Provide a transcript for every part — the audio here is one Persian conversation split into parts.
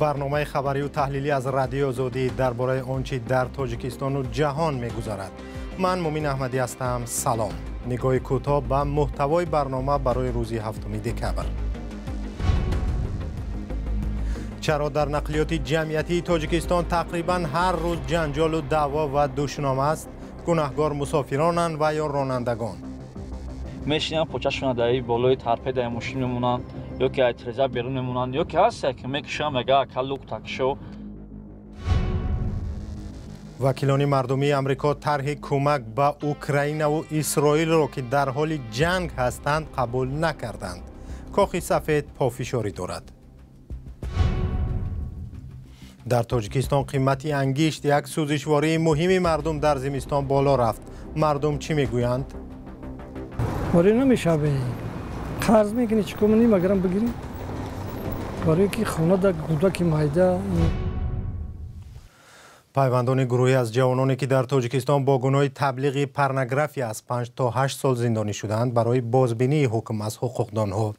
برنامه خبری و تحلیلی از رادیو آزادی درباره آنچه در تاجیکستان و جهان می‌گذرد. من مومین احمدی هستم. سلام. نگاه کوتاه به محتوای برنامه برای روز 7 دکبر. چرا در نقلیات جمعیتی تاجیکستان تقریباً هر روز جنجال و دعوا و دشنام است؟ گناهکار مسافرانند و یا رانندگان؟ میشینن پوچه‌شون در بالای ترپه در ماشین میمونن یا که اترزا بیرون میمونن یا که هست که میکشن مگه کلوک تکشو. وکیلان مردمی امریکا طرح کمک به اوکراین و اسرائیل را که در حال جنگ هستند قبول نکردند. کاخ سفید پافشاری دارد. در تاجیکستان قیمت انگشت یک سوزشواری مهمی مردم در زمستان بالا رفت. مردم چی میگویند؟ ولی نمیشه قرض میکنی چی کنی مگرم بگیری برای که خونه در کودک مایده. پیوندان گروهی از جوانانی که در تاجیکستان با گناه تبلیغ پورنوگرافی از 5 تا 8 سال زندانی شدند برای بازبینی حکم از حقوقدانها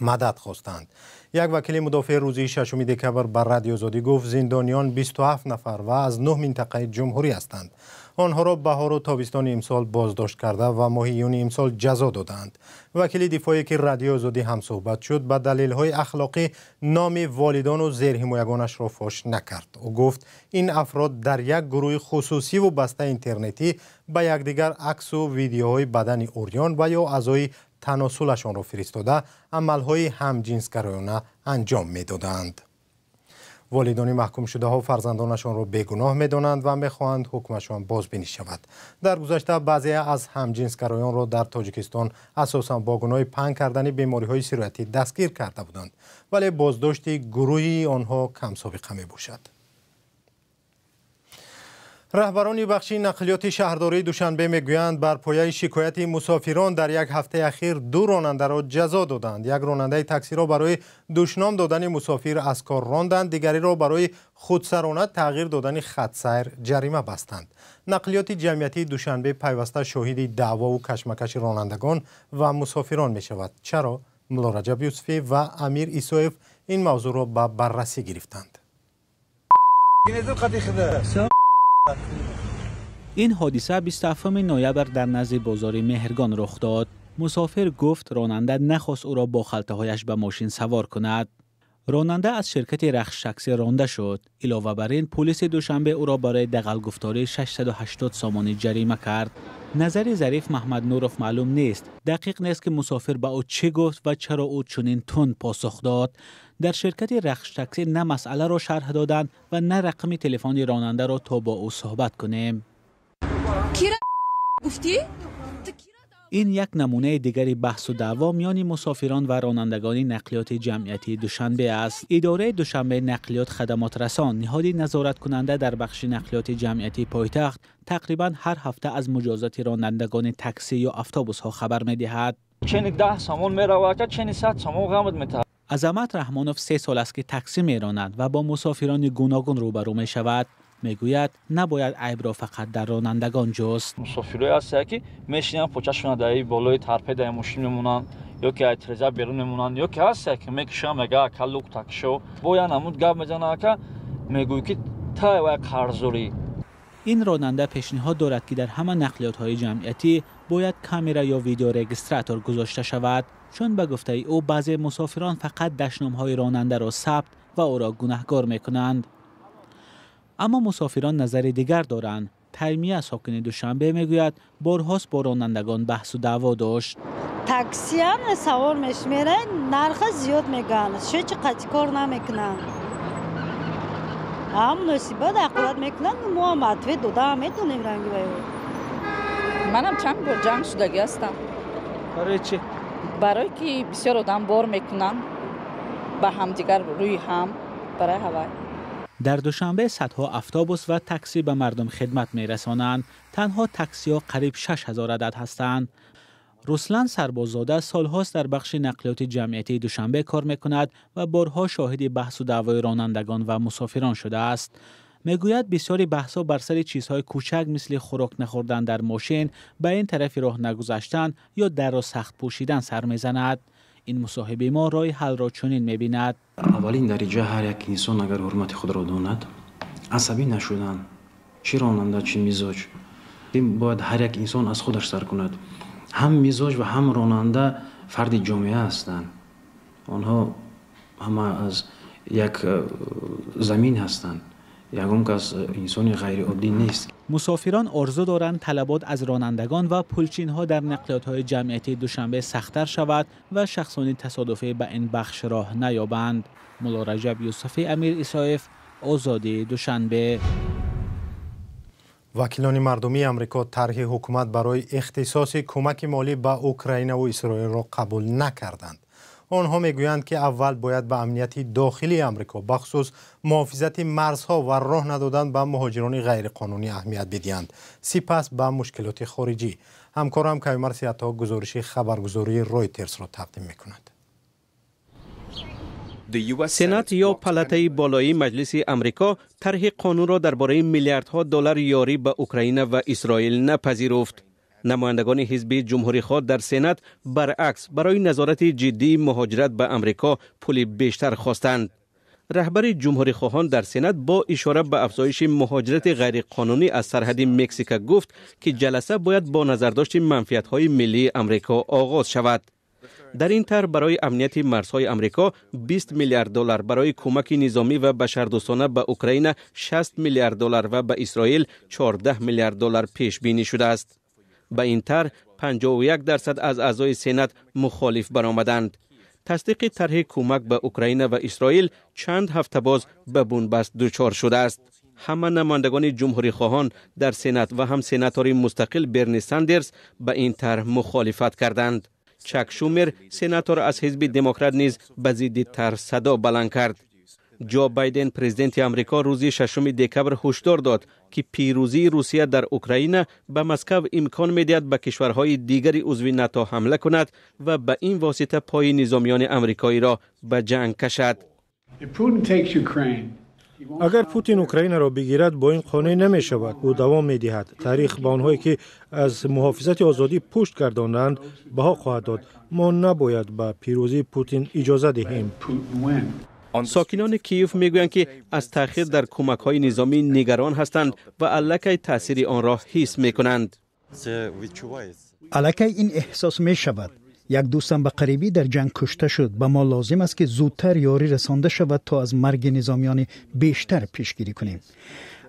مدد خواستند. یک وکیل مدافع روزی 6 دکبر بر رادیو آزادی گفت زندانیان 27 نفر و از 9 منطقه جمهوری هستند. آنها را بهار و تابستان امسال بازداشت کرده و ماه یونی امسال جزا دادند. وکیل دفاعی که رادیو آزادی هم صحبت شد به دلایل اخلاقی نام والدان و زیرحمایگانش را فاش نکرد. او گفت این افراد در یک گروه خصوصی و بسته اینترنتی به یکدیگر عکس و ویدیوهای بدن عریان و یا اعضای تناسلشان را فرستاده عملهای همجنسگرایانه انجام میدادند. والدان محکوم شده ها فرزندانشان را بیگناه می‌دانند و می‌خواهند حکمشان بازبینی شود. در گذشته بعضی از همجنسگرایان را در تاجیکستان اساساً با گناه پنهان کردن بیماری‌های سیرویتی دستگیر کرده بودند، ولی بازداشت گروهی آنها کم سابقه میباشد. رهبران بخش نقلیات شهرداری دوشنبه میگویند بر پایه شکایت مسافران در یک هفته اخیر 2 راننده را جزا دادند. یک راننده تاکسی را برای دشنام دادن مسافر از کار راندند، دیگری را برای خودسرانه تغییر دادن خط سیر جریمه بستند. نقلیات جمعیتی دوشنبه پیوسته شاهد دعوا و کشمکش رانندگان و مسافران می شود. چرا؟ ملا رجب یوسفی و امیر ایسوف این موضوع را به بررسی گرفتند. این حادثه 27 نوامبر در نزد بازار مهرگان رخ داد. مسافر گفت راننده نخواست او را با خلطه‌هایش به ماشین سوار کند. راننده از شرکت رخش شخصی رانده شد. علاوه بر این پلیس دوشنبه او را برای دغل گفتاری 680 سامانی جریمه کرد. نظر ظریف محمد نورف معلوم نیست. دقیق نیست که مسافر به او چه گفت و چرا او چنین تند پاسخ داد. در شرکت رخش تاکسی نه مسئله را شرح دادند و نه رقم تلفن راننده را تا با او صحبت کنیم. گفتی؟ این یک نمونه دیگری بحث و دعوا میان مسافران و رانندگان نقلیات جمعیتی دوشنبه است. اداره دوشنبه نقلیات خدمات رسان نهادی نظارت کننده در بخش نقلیات جمعیتی پایتخت تقریبا هر هفته از مجازات رانندگان تاکسی یا اتوبوس ها خبر می‌دهد. چنین 10 سامان میروه چنین 100 سامان قیمت می‌ده. عظمت رحمانوف 3 سال است که تاکسی میراند و با مسافران گوناگون روبرو می شود. میگوید نباید عیب را فقط در رانندگان جست. مسافرای هست که میشینن پوچه‌شون در بالای ترپه در ماشین میمونن یا که اترزا بیرون میمونن یا که هست که میکشن مگه کلوک تکشو باید نمود گپ میزنه که میگوید که تا قرضوری. این راننده پیشنهاد دارد که در همه نقلیات های جمعیتی باید کامera یا ویدیو رگیستراتور گذاشته شود، چون به گفته او بعضی مسافران فقط دشنام های راننده را ثبت و او را گناهکار میکنند. اما مسافران نظر دیگر دارند. تیمیه ساکن دوشنبه میگوید بارهاست با رانندگان بحث و دعوا داشت. تاکسیان سوار میشمیره نرخ زیاد میگن، چه قطعی کار نمیکنن. هم نصیبه دقیقت میکنن، ما هم عطوه دوده هم میتونیم رنگی باید. منم چند بار جمع شدگی هستم. برای چی؟ برای که بسیار آدم بار میکنن به همدیگر روی هم برای هوای. در دوشنبه صدها اتوبوس و تاکسی به مردم خدمت میرسانند. تنها تاکسی ها قریب 6000 عدد هستند. رسلان سرباززاده سالهاست در بخش نقلیات جمعیتی دوشنبه کار میکند و بارها شاهد بحث و دعوای رانندگان و مسافران شده است. میگوید بسیاری بحث‌ها بر سر چیزهای کوچک مثل خوراک نخوردن در ماشین، به این طرف راه نگذاشتن یا در را سخت پوشیدن سر میزند. این مصاحبه ما راه حل را چنین می‌بیند. اولین درجه هر یک انسان اگر حرمت خود را داند، عصبی نشدن، چی راننده چی مزاج، این باید هر یک انسان از خودش سر کند. هم مزاج و هم راننده فرد جامعه هستند. آنها همه از یک زمین هستند. یکم کس انسان غیر عادی نیست. مسافران آرزو دارند طلبات از رانندگان و پلچین‌ها در نقلیات‌های جمعیتی دوشنبه سخت‌تر شود و شخصانی تصادفی به این بخش راه نیابند. مولا رجب یوسفی امیر اسایف، آزادی دوشنبه. وکیلان مردمی امریکا طرح حکومت برای اختصاص کمک مالی به اوکراین و اسرائیل را قبول نکردند. آنها میگویند که اول باید به امنیت داخلی امریکا بخصوص محافظت مرزها و راه ندادن به مهاجران غیرقانونی اهمیت بدهند، سپس به مشکلات خارجی. همکارم کیومرث سیاتا گزارش خبرگزاری رویترز را تقدیم می‌کند. سنات یا پالاتای بالایی مجلس امریکا طرح قانون را درباره میلیاردها دلار یاری به اوکراین و اسرائیل نپذیرفت. نمایندگان حزب جمهوری‌خواه در سنات برعکس برای نظارت جدی مهاجرت به امریکا پول بیشتر خواستند. رهبر جمهوری‌خواهان در سنات با اشاره به افزایش مهاجرت غیرقانونی از سرحد مکزیک گفت که جلسه باید با نظرداشت منفعت‌های ملی امریکا آغاز شود. در این طرح برای امنیت مرزهای امریکا 20 میلیارد دلار، برای کمک نظامی و بشردوستانه به اوکراین 60 میلیارد دلار و به اسرائیل 14 میلیارد دلار پیش بینی شده است. به این طرح 51% از اعضای سنات مخالف برآمدند. تصدیق طرح کمک به اوکراین و اسرائیل چند هفته باز به بنبست دچار شده است. همه نمایندگان جمهوری خواهان در سنات و هم سناتور مستقل برنی ساندرز به این طرح مخالفت کردند. چک شومر سناتور از حزب دموکرات نیز به ضد طرح صدا بلند کرد. جو بایدن پرزیدنت امریکا روز 6 دکبر هشدار داد که پیروزی روسیه در اوکراین به مسکو امکان می‌دهد به کشورهای دیگری عضو ناتو حمله کند و به این واسطه پای نظامیان امریکایی را به جنگ کشد. اگر پوتین اوکراین را بگیرد با این قانع نمی شود. او دوام می دهد. تاریخ به آنهایی که از محافظت آزادی پشت گرداندند بها خواهد داد. ما نباید به پیروزی پوتین اجازه دهیم. ساکنان کیف میگویند که از تأخیر در کمک‌های نظامی نگران هستند و الکی تأثیر آن را حس می‌کنند. الکی این احساس می‌شود. یک دوستم به قریبی در جنگ کشته شد. به ما لازم است که زودتر یاری رسانده شود تا از مرگ نظامیان بیشتر پیشگیری کنیم.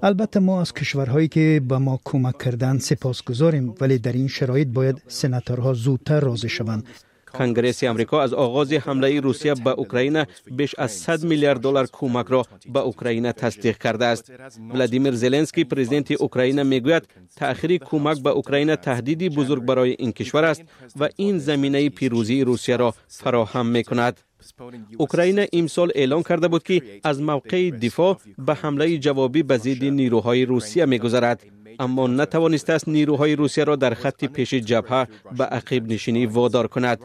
البته ما از کشورهایی که به ما کمک کردند سپاسگزاریم، ولی در این شرایط باید سناتورها زودتر راضی شوند. کنگره امریکا از آغاز حمله روسیه به اوکراین بیش از 100 میلیارد دلار کمک را به اوکراین تصدیق کرده است. ولادیمیر زلنسکی پرزیدنت اوکراین میگوید تأخیر کمک به اوکراین تهدیدی بزرگ برای این کشور است و این زمینه پیروزی روسیه را فراهم میکند. اوکراین امسال اعلام کرده بود که از موقع دفاع به حمله جوابی به ضد نیروهای روسیه میگذرد، اما نتوانسته است نیروهای روسیه را در خط پیش جبهه به عقب نشینی وادار کند.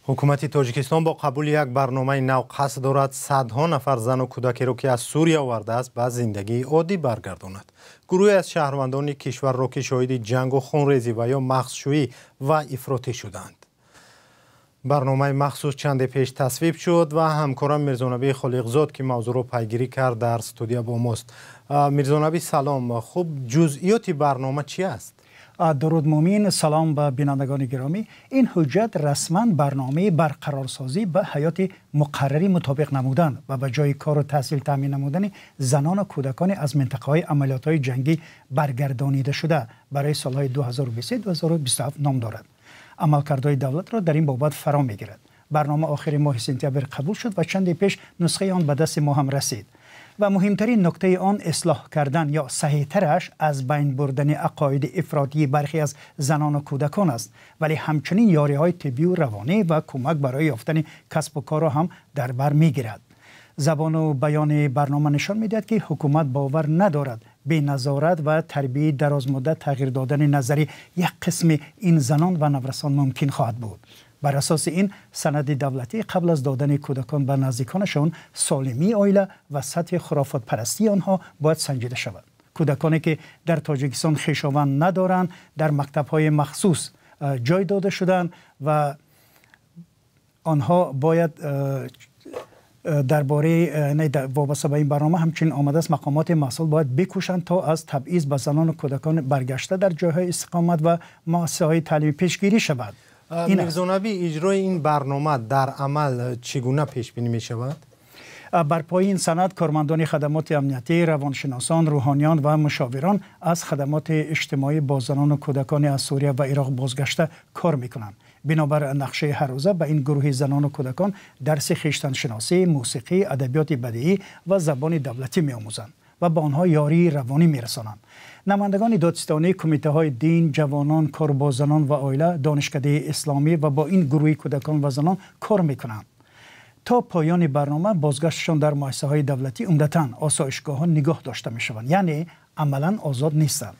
حکومت تاجیکستان با قبول یک برنامه نو قصد دارد صدها نفر زن و کودکی را که از سوریه آورده است به زندگی عادی برگرداند. گروهی از شهروندان کشور را که شاهد جنگ و خونریزی و یا مغزشویی و افراطی شدند. برنامه مخصوص چند پیش تصویب شد و همکارم میرزانبی خالقزاد که موضوع را پیگیری کرد در استودیو با ماست. میرزانبی سلام. خب جزئیات برنامه چی است؟ درود مومین، سلام به بینندگان گرامی. این حجت رسما برنامه برقرارسازی به حیات مقرری مطابق نمودن و به جای کار و تحصیل تامین نمودن زنان و کودکان از منطقه‌های عملیات‌های جنگی برگردانیده شده برای سالهای 2023-2027 نام دارد. عملکردهای دولت را در این بابت فرا می‌گیرد. برنامه آخر ماه سپتامبر قبول شد و چندی پیش نسخه آن به دست ما هم رسید. و مهمترین نکته آن اصلاح کردن یا صحیح‌ترش از بین بردن عقاید افراطی برخی از زنان و کودکان است، ولی همچنین یاری‌های طبی و روانی و کمک برای یافتن کسب و کار را هم در بر می‌گیرد. زبان و بیان برنامه نشان می‌دهد که حکومت باور ندارد به نظارت و تربیت درازمدت تغییر دادن نظری یک قسم این زنان و نورسان ممکن خواهد بود. بر اساس این سند دولتی قبل از دادن کودکان به نزدیکانشان سالمی عائله و سطح خرافات پرستی آنها باید سنجیده شود. کودکانی که در تاجیکستان خویشاوند ندارند در مکتب‌های مخصوص جای داده شدند و آنها باید درباره وابسته به این برنامه همچنین آمده است مقامات مسئول باید بکوشند تا از تبعیض به زنان و کودکان برگشته در جایهای استقامت و مؤسسه‌های تعلیمی پیشگیری شود. میرزا نبی، اجرای این برنامه در عمل چگونه پیش بینی می شود؟ بر پای این سند کارمندان خدمات امنیتی، روانشناسان، روحانیان و مشاوران از خدمات اجتماعی با زنان و کودکان از سوریه و عراق بازگشته کار میکنند. بنابر نقشه هر روزه به این گروه زنان و کودکان درس خویشتن شناسی، موسیقی، ادبیات بدیعی و زبان دولتی میآموزند و به آنها یاری روانی میرسانند. نمایندگان دادستانی، کمیته های دین، جوانان، کار با زنان و عائله، دانشکده اسلامی و با این گروه کودکان و زنان کار میکنند. تا پایان برنامه بازگشتشان در مؤسسه های دولتی عمدتاً آسایشگاه‌ها نگاه داشته میشوند، یعنی عملاً آزاد نیستند.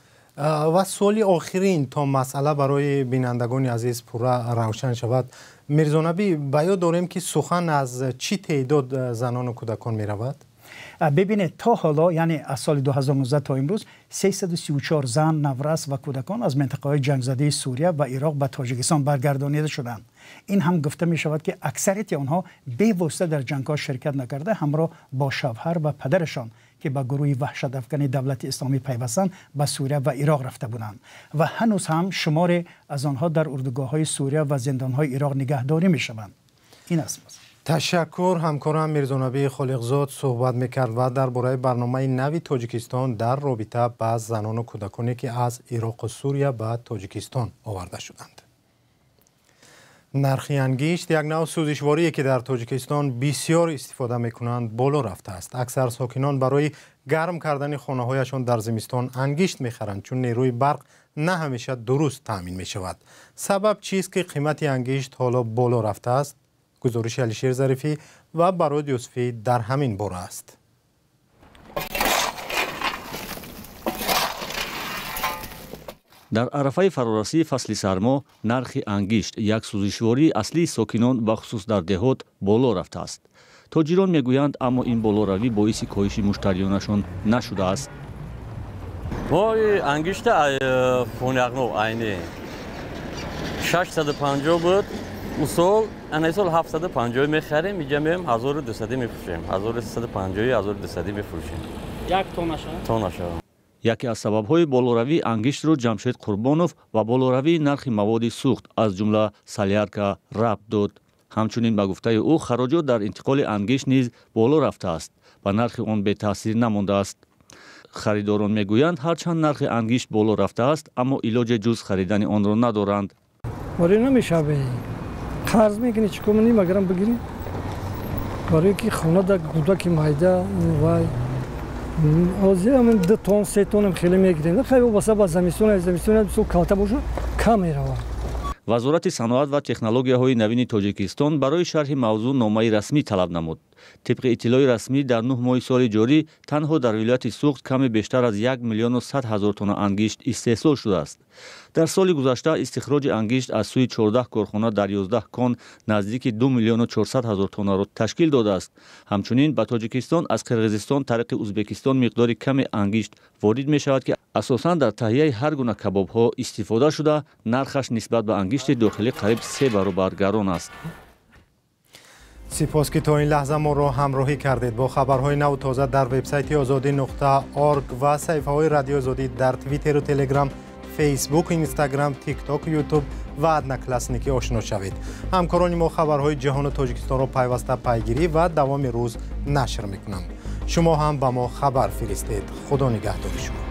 و سوالی آخرین تا مسئله برای بینندگان عزیز پورا روشن شود، میرزا نبی بیان داریم که سخن از چی تعداد زنان و کودکان می رود؟ ببینید تا حالا یعنی از سال 2019 تا امروز 334 زن، نورس و کودکان از منطقه‌های جنگ زده سوریه و عراق به تاجیکستان برگردانیده شدند. این هم گفته می شود که اکثریت آنها به واسطه در جنگ‌ها شرکت نکرده همراه با شوهر و پدرشان که به گروه وحشت افکن دولت اسلامی پیوستند به سوریه و عراق رفته بودند و هنوز هم شمار از آنها در اردوگاه‌های سوریه و زندان‌های عراق نگهداری می‌شوند. این است. تشکر. همکارم میرزا نبی خالقزاد صحبت میکرد و درباره برنامه نوی تاجیکستان در رابطه با زنان و کودکانی که از عراق و سوریه به تاجیکستان آورده شدند. نرخ انگشت یک نوع سوزشواری که در تاجیکستان بسیار استفاده میکنند بالا رفته است. اکثر ساکنان برای گرم کردن خانه‌هایشان در زمستان انگشت میخرند چون نیروی برق نه همیشه درست تامین می شود. سبب چیست که قیمت انگشت حالا بالا رفته است؟ گزارش علیشیر ظریفی و براد یوسفی در همین باره است. در عرفه فرارسی فصل سرما نرخ انگشت یک سوزشواری اصلی ساکنان بخصوص در دهات بالا رفته است. تاجران میگویند اما این بالاروی باعث کاهش مشتریانشان نشده است. ما انگشت فونیقنو عینی 650 بود. اصول سال 750 میخریم، اینجا میایم 1200 میفروشیم. 1350 1200 میفروشیم. یک تونشه. یکی از سبب‌های بالاروی انگشت را جمشید قربانوف و بالاروی نرخ مواد سوخت از جمله سالیارکا ربط داد. همچنین به گفته او خراجات در انتقال انگشت نیز بالا رفته است و نرخ آن به تاثیر نمانده است. خریداران میگویند هرچند نرخ انگشت بالا رفته است اما علاج جز خریدن آن را ندارند. ولی نمیشه قرض میکنی چیکار کنی مگرم بگیری برای که خونه در کودک مایده وای آزی هم 2 تن 3 تن خیلی میگیریم خیلی واسه با زمستون سو کالته باشه کم میروه. وزارت صنعت و تکنولوژی‌های نوین تاجیکستان برای شرح موضوع نامه رسمی طلب نمود. طبق اطلاع رسمی در 9 ماه سال جاری تنها در ولایت سوخت کمی بیشتر از 1,100,000 تن انگشت استحصال شده است. در سال گذشته استخراج انگشت از سوی 14 کارخانه در 11 کان نزدیک 2,400,000 تن را تشکیل داده است. همچنین به تاجیکستان از قرقیزستان طریق ازبکستان مقدار کمی انگشت وارد می شود که اساساً در تهیه هر گونه کباب ها استفاده شده. نرخش نسبت به انگشت داخلی قریب 3 برابر گران است. سپاس که تا این لحظه ما را همراهی کردید. با خبرهای نو و تازه در وبسایت azadi.org و صفحه های رادیو آزادی در توییتر و تلگرام، فیسبوک، اینستاگرام، تیک تاک، یوتیوب و ادنا کلاسنیکی آشنا شوید. همکاران ما خبرهای جهان و تاجیکستان را پیوسته پیگیری و دوام روز نشر میکنند. شما هم با ما خبر فرستید. خدا نگهدار شما.